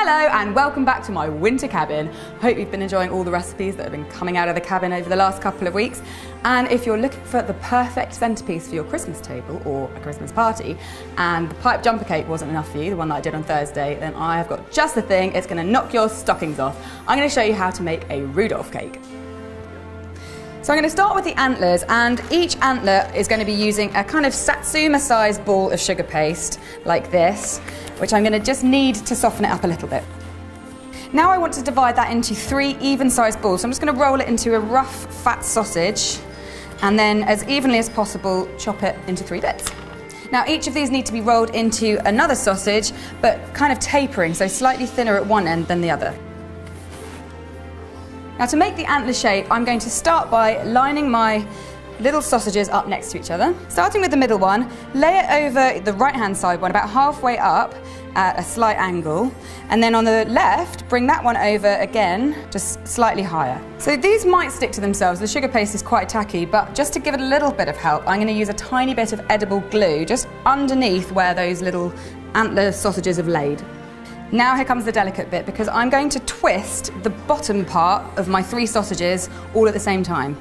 Hello and welcome back to my winter cabin. Hope you've been enjoying all the recipes that have been coming out of the cabin over the last couple of weeks. And if you're looking for the perfect centerpiece for your Christmas table or a Christmas party, and the pipe jumper cake wasn't enough for you, the one that I did on Thursday, then I have got just the thing. It's going to knock your stockings off. I'm going to show you how to make a Rudolph cake. So I'm going to start with the antlers, and each antler is going to be using a kind of satsuma-sized ball of sugar paste like this, which I'm going to just need to soften it up a little bit. Now I want to divide that into 3 even-sized balls, so I'm just going to roll it into a rough, fat sausage, and then as evenly as possible chop it into 3 bits. Now each of these need to be rolled into another sausage, but kind of tapering, so slightly thinner at one end than the other. Now to make the antler shape, I'm going to start by lining my little sausages up next to each other. Starting with the middle one, lay it over the right-hand side one, about halfway up at a slight angle. And then on the left, bring that one over again, just slightly higher. So these might stick to themselves. The sugar paste is quite tacky, but just to give it a little bit of help, I'm going to use a tiny bit of edible glue just underneath where those little antler sausages have laid. Now here comes the delicate bit, because I'm going to twist the bottom part of my 3 sausages all at the same time.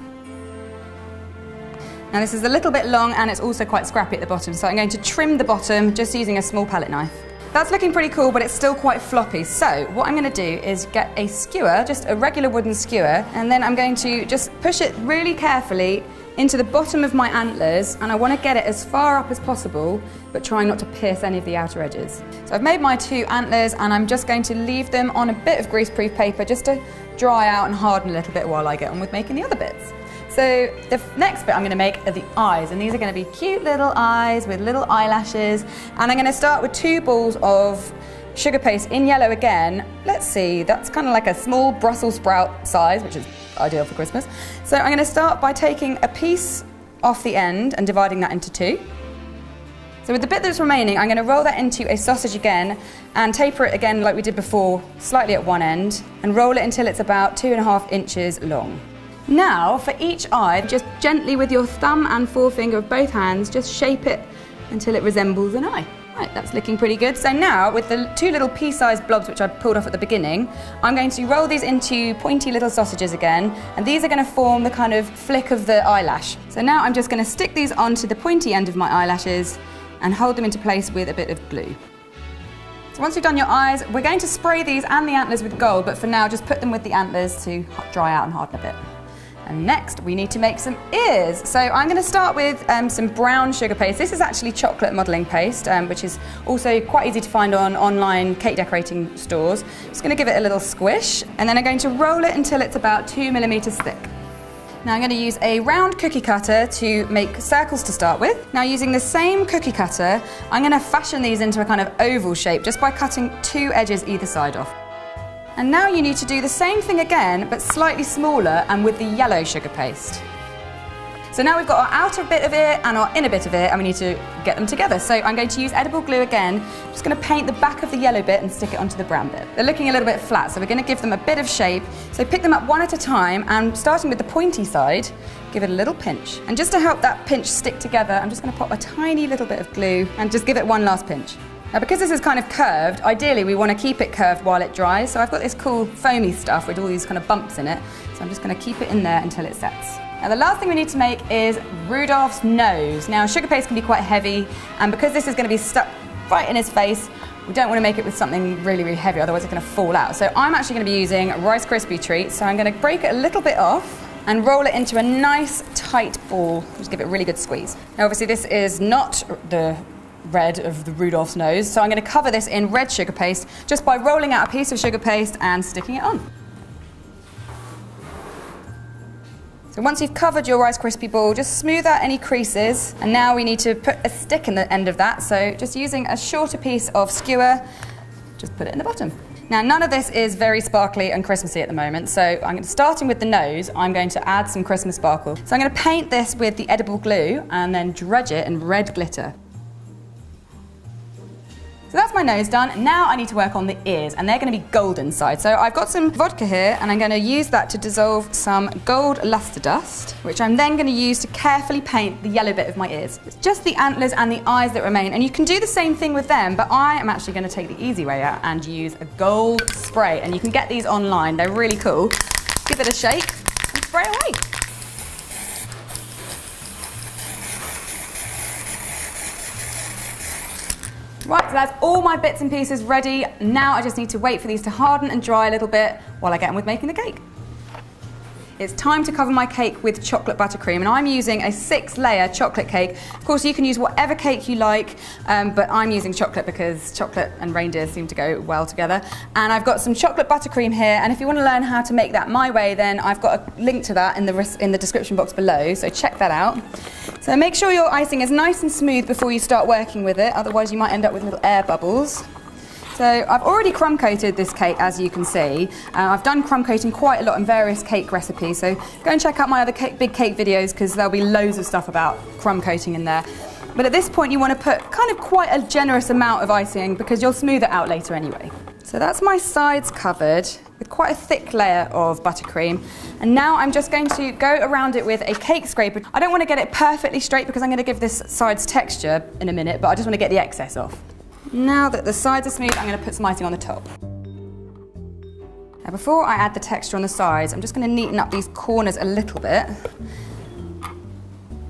Now this is a little bit long and it's also quite scrappy at the bottom, so I'm going to trim the bottom just using a small palette knife. That's looking pretty cool, but it's still quite floppy. So what I'm going to do is get a skewer, just a regular wooden skewer, and then I'm going to just push it really carefully into the bottom of my antlers, and I want to get it as far up as possible, but trying not to pierce any of the outer edges. So I've made my 2 antlers, and I'm just going to leave them on a bit of greaseproof paper just to dry out and harden a little bit while I get on with making the other bits. So the next bit I'm going to make are the eyes, and these are going to be cute little eyes with little eyelashes, and I'm going to start with 2 balls of sugar paste in yellow again. Let's see, that's kind of like a small Brussels sprout size, which is ideal for Christmas. So I'm going to start by taking a piece off the end and dividing that into 2. So with the bit that's remaining, I'm going to roll that into a sausage again and taper it again like we did before, slightly at one end, and roll it until it's about 2.5 inches long. Now for each eye, just gently with your thumb and forefinger of both hands, just shape it until it resembles an eye. Right, that's looking pretty good. So now, with the 2 little pea-sized blobs which I pulled off at the beginning, I'm going to roll these into pointy little sausages again, and these are going to form the kind of flick of the eyelash. So now I'm just going to stick these onto the pointy end of my eyelashes and hold them into place with a bit of glue. So once you've done your eyes, we're going to spray these and the antlers with gold, but for now just put them with the antlers to dry out and harden a bit. And next we need to make some ears. So I'm going to start with some brown sugar paste. This is actually chocolate modelling paste, which is also quite easy to find on online cake decorating stores. Just going to give it a little squish, and then I'm going to roll it until it's about 2 millimeters thick. Now I'm going to use a round cookie cutter to make circles to start with. Now using the same cookie cutter, I'm going to fashion these into a kind of oval shape just by cutting 2 edges either side off. And now you need to do the same thing again, but slightly smaller and with the yellow sugar paste. So now we've got our outer bit of it and our inner bit of it, and we need to get them together. So I'm going to use edible glue again. I'm just going to paint the back of the yellow bit and stick it onto the brown bit. They're looking a little bit flat, so we're going to give them a bit of shape. So pick them up one at a time, and starting with the pointy side, give it a little pinch. And just to help that pinch stick together, I'm just going to pop a tiny little bit of glue and just give it one last pinch. Now because this is kind of curved, ideally we want to keep it curved while it dries, so I've got this cool foamy stuff with all these kind of bumps in it, so I'm just going to keep it in there until it sets. Now the last thing we need to make is Rudolph's nose. Now sugar paste can be quite heavy, and because this is going to be stuck right in his face, we don't want to make it with something really, really heavy, otherwise it's going to fall out. So I'm actually going to be using Rice Krispie treats, so I'm going to break it a little bit off and roll it into a nice tight ball. Just give it a really good squeeze. Now obviously this is not the red of the Rudolph's nose, so I'm going to cover this in red sugar paste just by rolling out a piece of sugar paste and sticking it on. So once you've covered your Rice Krispie ball, just smooth out any creases, and now we need to put a stick in the end of that, so just using a shorter piece of skewer, just put it in the bottom. Now none of this is very sparkly and Christmassy at the moment, so starting with the nose, I'm going to add some Christmas sparkle. So I'm going to paint this with the edible glue and then dredge it in red glitter. So that's my nose done. Now I need to work on the ears, and they're going to be gold inside. So I've got some vodka here, and I'm going to use that to dissolve some gold luster dust, which I'm then going to use to carefully paint the yellow bit of my ears. It's just the antlers and the eyes that remain, and you can do the same thing with them, but I am actually going to take the easy way out and use a gold spray, and you can get these online. They're really cool. Give it a shake and spray away. Right, so that's all my bits and pieces ready. Now I just need to wait for these to harden and dry a little bit while I get on with making the cake. It's time to cover my cake with chocolate buttercream, and I'm using a 6-layer chocolate cake. Of course, you can use whatever cake you like, but I'm using chocolate because chocolate and reindeer seem to go well together. And I've got some chocolate buttercream here, and if you want to learn how to make that my way, then I've got a link to that in the description box below, so check that out. So make sure your icing is nice and smooth before you start working with it, otherwise you might end up with little air bubbles. So I've already crumb coated this cake, as you can see. I've done crumb coating quite a lot in various cake recipes, so go and check out my other big cake videos because there'll be loads of stuff about crumb coating in there. But at this point you want to put kind of quite a generous amount of icing because you'll smooth it out later anyway. So that's my sides covered with quite a thick layer of buttercream, and now I'm just going to go around it with a cake scraper. I don't want to get it perfectly straight because I'm going to give this sides texture in a minute, but I just want to get the excess off. Now that the sides are smooth, I'm going to put some icing on the top. Now before I add the texture on the sides, I'm just going to neaten up these corners a little bit.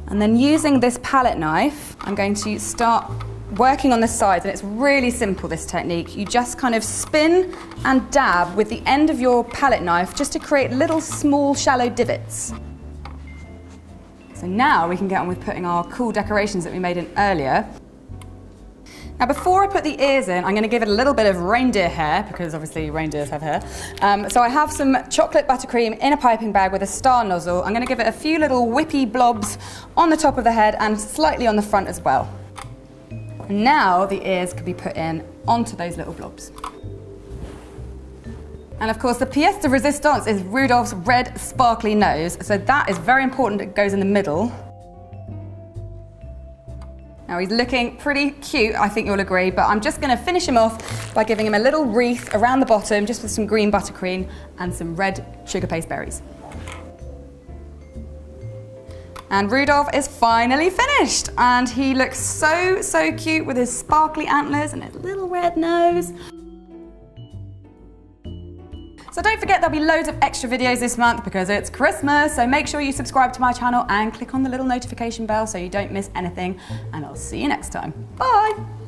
And then using this palette knife, I'm going to start working on the sides, and it's really simple, this technique. You just kind of spin and dab with the end of your palette knife just to create little small shallow divots. So now we can get on with putting our cool decorations that we made in earlier. Now before I put the ears in, I'm going to give it a little bit of reindeer hair, because obviously reindeers have hair. So I have some chocolate buttercream in a piping bag with a star nozzle. I'm going to give it a few little whippy blobs on the top of the head and slightly on the front as well. And now the ears can be put in onto those little blobs. And of course the pièce de résistance is Rudolph's red sparkly nose, so that is very important. It goes in the middle. Now he's looking pretty cute, I think you'll agree, but I'm just going to finish him off by giving him a little wreath around the bottom, just with some green buttercream and some red sugar paste berries. And Rudolph is finally finished, and he looks so cute with his sparkly antlers and his little red nose. So don't forget there'll be loads of extra videos this month because it's Christmas, so make sure you subscribe to my channel and click on the little notification bell so you don't miss anything, and I'll see you next time. Bye!